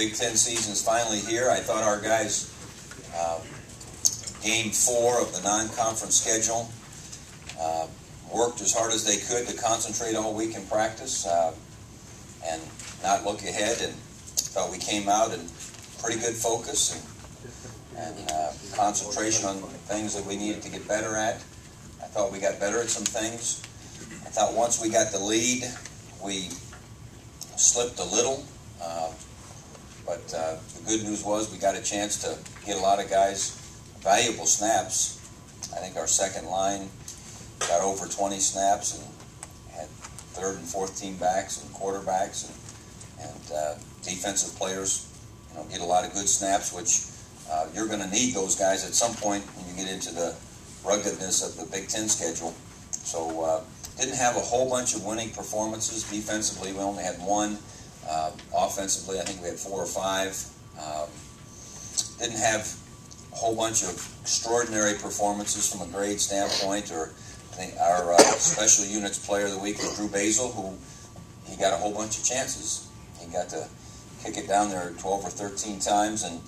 Big Ten season is finally here. I thought our guys, Game 4 of the non-conference schedule, worked as hard as they could to concentrate all week in practice and not look ahead, and thought we came out in pretty good focus and concentration on things that we needed to get better at. I thought we got better at some things. I thought once we got the lead, we slipped a little, but the good news was we got a chance to get a lot of guys valuable snaps. I think our second line got over 20 snaps and had third and fourth team backs and quarterbacks and defensive players, get a lot of good snaps, which you're going to need those guys at some point when you get into the ruggedness of the Big Ten schedule. So didn't have a whole bunch of winning performances. Defensively, we only had one. Offensively, I think we had 4 or 5. Didn't have a whole bunch of extraordinary performances from a grade standpoint. Or I think our special units player of the week was Drew Basil, who he got a whole bunch of chances. He got to kick it down there 12 or 13 times, and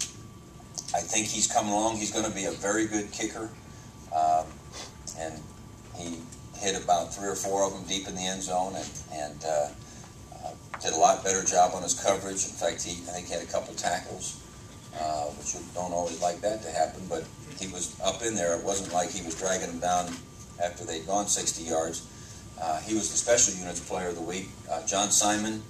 I think he's coming along. He's going to be a very good kicker, and he hit about 3 or 4 of them deep in the end zone, and did a lot better job on his coverage. In fact, I think he had a couple tackles, which you don't always like that to happen, but he was up in there. It wasn't like he was dragging them down after they'd gone 60 yards. He was the special units player of the week. John Simon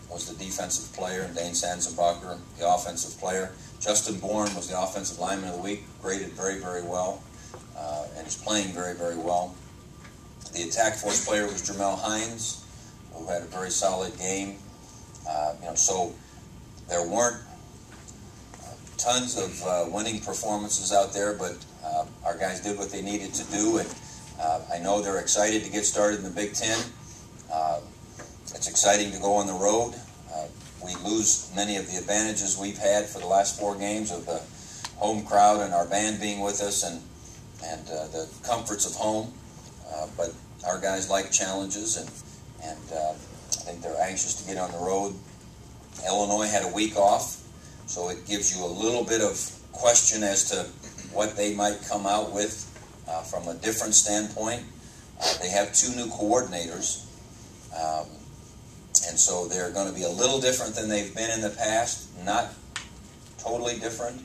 was the defensive player, and Dane Sanzenbacher, the offensive player. Justin Bourne was the offensive lineman of the week, graded very, very well, and is playing very, very well. The attack force player was Jermel Hines, who had a very solid game. So there weren't tons of winning performances out there, but our guys did what they needed to do, and I know they're excited to get started in the Big Ten. It's exciting to go on the road. We lose many of the advantages we've had for the last 4 games of the home crowd and our band being with us and the comforts of home. But our guys like challenges, and I think they're anxious to get on the road. Illinois had a week off, so it gives you a little bit of question as to what they might come out with from a different standpoint. They have 2 new coordinators, and so they're going to be a little different than they've been in the past. Not totally different,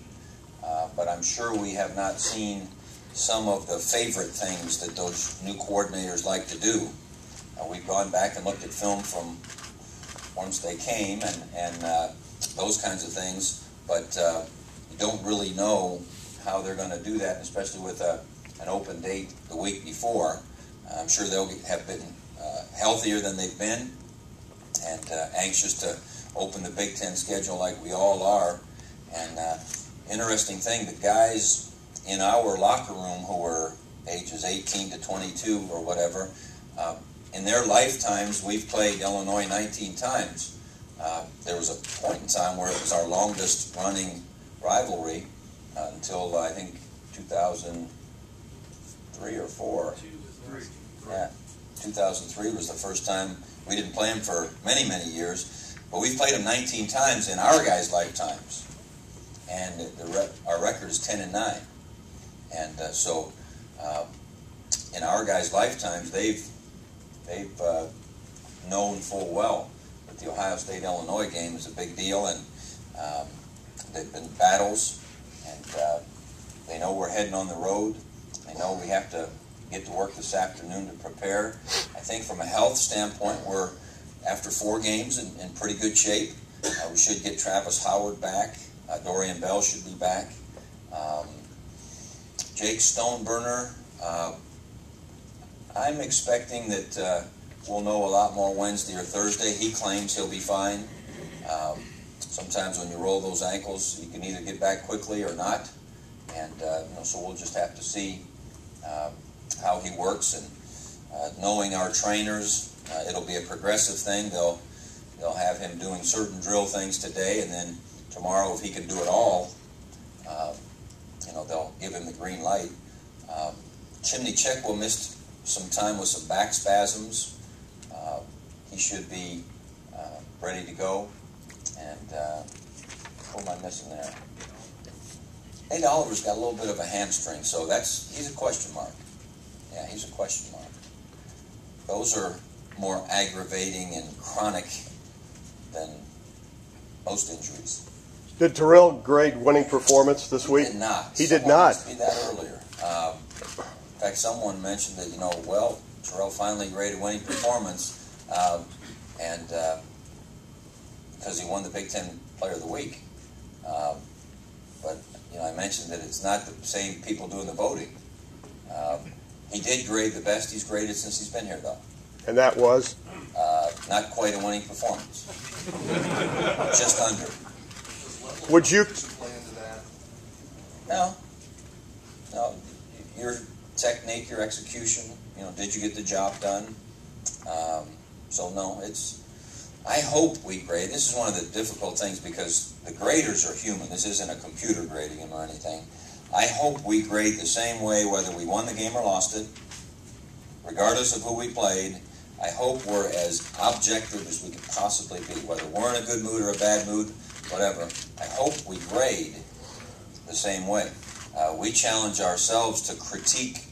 but I'm sure we have not seen some of the favorite things that those new coordinators like to do. We've gone back and looked at film from once they came and those kinds of things, but you don't really know how they're going to do that, especially with an open date the week before. I'm sure they'll have been healthier than they've been and anxious to open the Big Ten schedule like we all are. And interesting thing, the guys in our locker room who were ages 18 to 22 or whatever, in their lifetimes, we've played Illinois 19 times. There was a point in time where it was our longest running rivalry until I think 2003 or 4. Yeah, 2003 was the first time. We didn't play them for many, many years, but we've played them 19 times in our guys' lifetimes, and our record is 10-9. And so, in our guys' lifetimes, they've known full well that the Ohio State-Illinois game is a big deal, and they've been battles, and they know we're heading on the road. They know we have to get to work this afternoon to prepare. I think from a health standpoint, we're, after 4 games, in pretty good shape. We should get Travis Howard back. Dorian Bell should be back. Jake Stoneburner, I'm expecting that we'll know a lot more Wednesday or Thursday. He claims he'll be fine. Sometimes when you roll those ankles, you can either get back quickly or not. And so we'll just have to see how he works. And knowing our trainers, it'll be a progressive thing. They'll have him doing certain drill things today, and then tomorrow, if he can do it all, they'll give him the green light. Chimney Chekwa missed some time with some back spasms. He should be ready to go. And Who am I missing there? Nate Oliver's got a little bit of a hamstring, so he's a question mark. Yeah, he's a question mark. Those are more aggravating and chronic than most injuries. Did Terrell grade winning performance this week? He did not. He did not. Someone asked me that earlier. In fact, someone mentioned that, Terrell finally graded winning performance, and because he won the Big Ten Player of the Week. But I mentioned that it's not the same people doing the voting. He did grade the best he's graded since he's been here, though. And that was? Not quite a winning performance. Just under. Would you? No. Your technique, your execution. Did you get the job done? So no, I hope we grade. This is one of the difficult things because the graders are human. This isn't a computer grading them or anything. I hope we grade the same way whether we won the game or lost it, regardless of who we played. I hope we're as objective as we can possibly be, whether we're in a good mood or a bad mood, whatever. I hope we grade the same way. We challenge ourselves to critique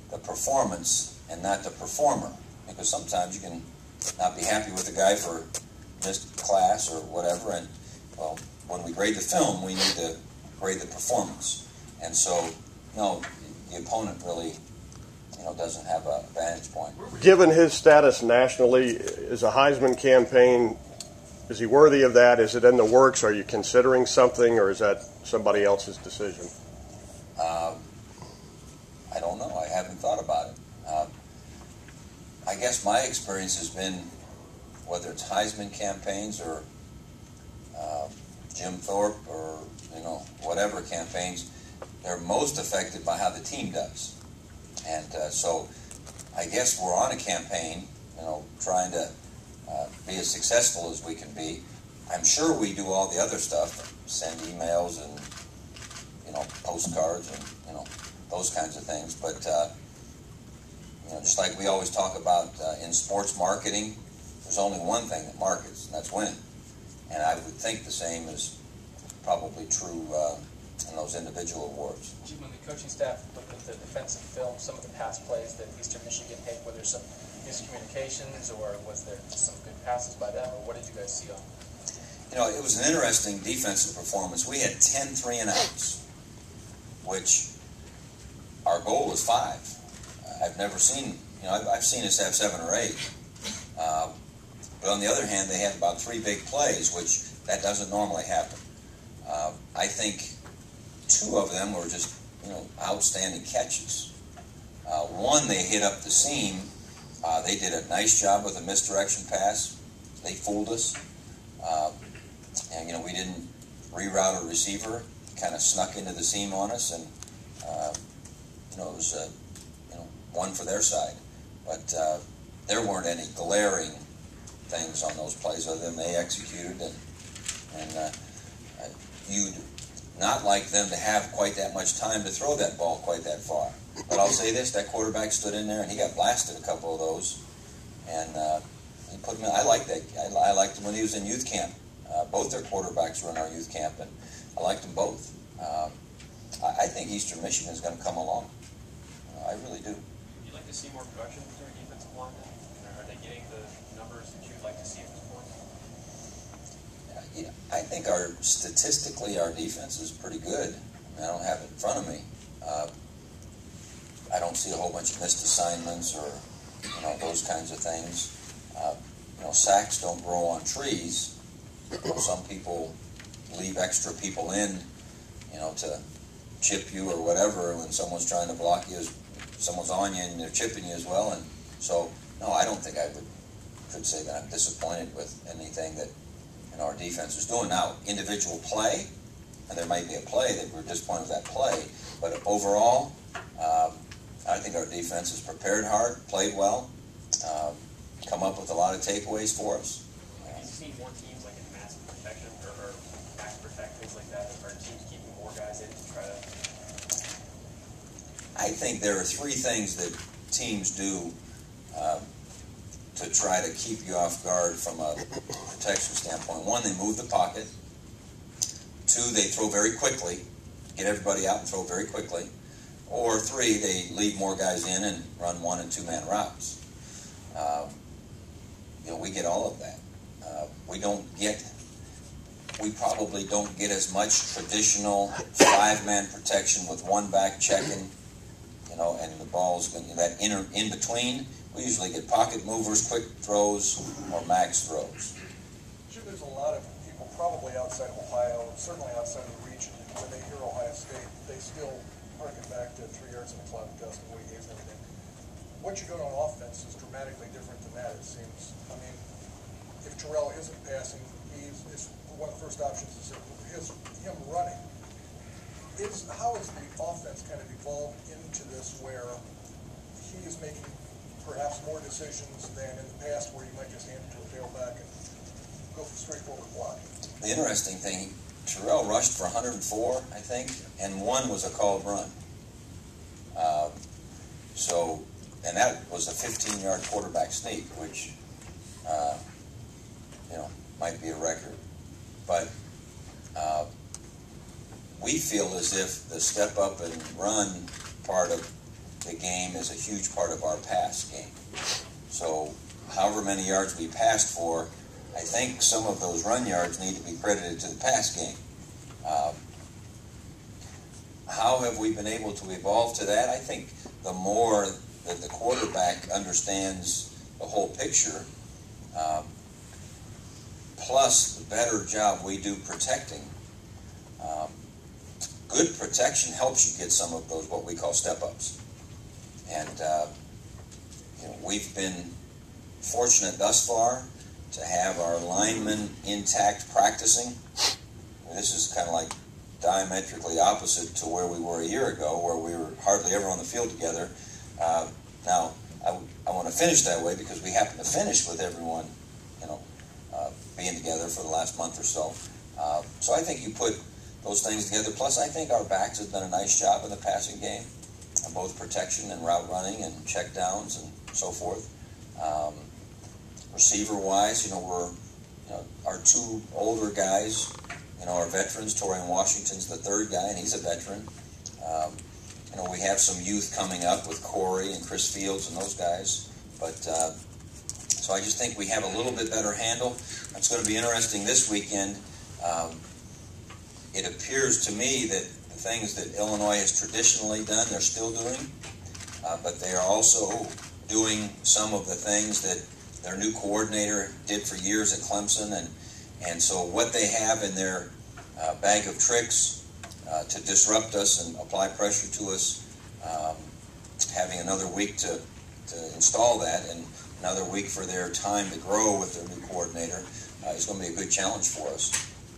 the performance and not the performer, because sometimes you can not be happy with the guy for missed class or whatever, and when we grade the film, we need to grade the performance. And so, no, the opponent really, doesn't have a vantage point. Given his status nationally, is a Heisman campaign, is he worthy of that? Is it in the works? Are you considering something, or is that somebody else's decision? I don't know. I haven't thought about it. I guess my experience has been, whether it's Heisman campaigns or Jim Thorpe or whatever campaigns, they're most affected by how the team does. And so I guess we're on a campaign, trying to be as successful as we can be. I'm sure we do all the other stuff, send emails and postcards and those kinds of things. But just like we always talk about in sports marketing, there's only one thing that markets, and that's winning. And I would think the same is probably true in those individual awards. When the coaching staff looked at the defensive film, some of the pass plays that Eastern Michigan made, were there some miscommunications, or was there just some good passes by them, or what did you guys see on? It was an interesting defensive performance. We had 10 3-and-outs, which our goal was 5. I've never seen, I've seen us have 7 or 8. But on the other hand, they had about 3 big plays, which that doesn't normally happen. I think 2 of them were just, outstanding catches. One, they hit up the seam. They did a nice job with a misdirection pass. They fooled us. And, we didn't reroute a receiver. Kind of snuck into the seam on us, and, it was, one for their side. But there weren't any glaring things on those plays other than they executed, and you'd not like them to have quite that much time to throw that ball quite that far. But I'll say this, that quarterback stood in there and he got blasted a couple of those, and he put me. I liked that. I liked him when he was in youth camp. Both their quarterbacks were in our youth camp, and I liked them both. I think Eastern Michigan is going to come along. I really do. Would you like to see more production from their defensive line? Are they getting the numbers that you'd like to see at this point? I think statistically our defense is pretty good. I don't have it in front of me. I don't see a whole bunch of missed assignments or those kinds of things. Sacks don't grow on trees. Some people leave extra people in, to chip you or whatever when someone's trying to block you, someone's on you and they're chipping you as well. And so, no, I don't think I could say that I'm disappointed with anything that our defense is doing. Now, individual play, and there might be a play that we're disappointed with that play, but overall, I think our defense has prepared hard, played well, come up with a lot of takeaways for us. Have you seen more teams like in mass protection or max protect, things like that? Are teams keeping more guys in to try to? I think there are 3 things that teams do to try to keep you off guard from a protection standpoint. 1, they move the pocket. 2, they throw very quickly, get everybody out and throw very quickly. Or 3, they leave more guys in and run 1- and 2-man routes. We get all of that. We probably don't get as much traditional 5-man protection with one back checking, and the ball's that in between. We usually get pocket movers, quick throws, or max throws. Sure, there's a lot of people probably outside of Ohio, certainly outside of the region, when they hear Ohio State, they still harken back to 3 yards in the cloud of dust and what he gave and everything. What you got on offense is dramatically different than that, it seems. I mean, if Terrell isn't passing, it's one of the first options is him running. How has the offense kind of evolved into this where he is making perhaps more decisions than in the past where you might just hand it to a tailback and go for straightforward block? The interesting thing, Terrell rushed for 104, I think, and 1 was a called run. And that was a 15-yard quarterback sneak, which, might be a record. But we feel as if the step up and run part of the game is a huge part of our pass game. So however many yards we passed for, I think some of those run yards need to be credited to the pass game. How have we been able to evolve to that? I think the more that the quarterback understands the whole picture, plus the better job we do protecting. Good protection helps you get some of those what we call step-ups. And we've been fortunate thus far to have our linemen intact practicing. This is kind of like diametrically opposite to where we were a year ago, where we were hardly ever on the field together. Now, I want to finish that way because we happen to finish with everyone, being together for the last month or so. So I think you put those things together. Plus, I think our backs have done a nice job in the passing game, both protection and route running and check downs and so forth. Receiver-wise, we're our 2 older guys, our veterans. Torian Washington's the 3rd guy, and he's a veteran. We have some youth coming up with Corey and Chris Fields and those guys. But so I just think we have a little bit better handle. It's going to be interesting this weekend. It appears to me that the things that Illinois has traditionally done, they're still doing, but they are also doing some of the things that their new coordinator did for years at Clemson, and so what they have in their bag of tricks to disrupt us and apply pressure to us, having another week to install that and another week for their time to grow with their new coordinator is going to be a good challenge for us.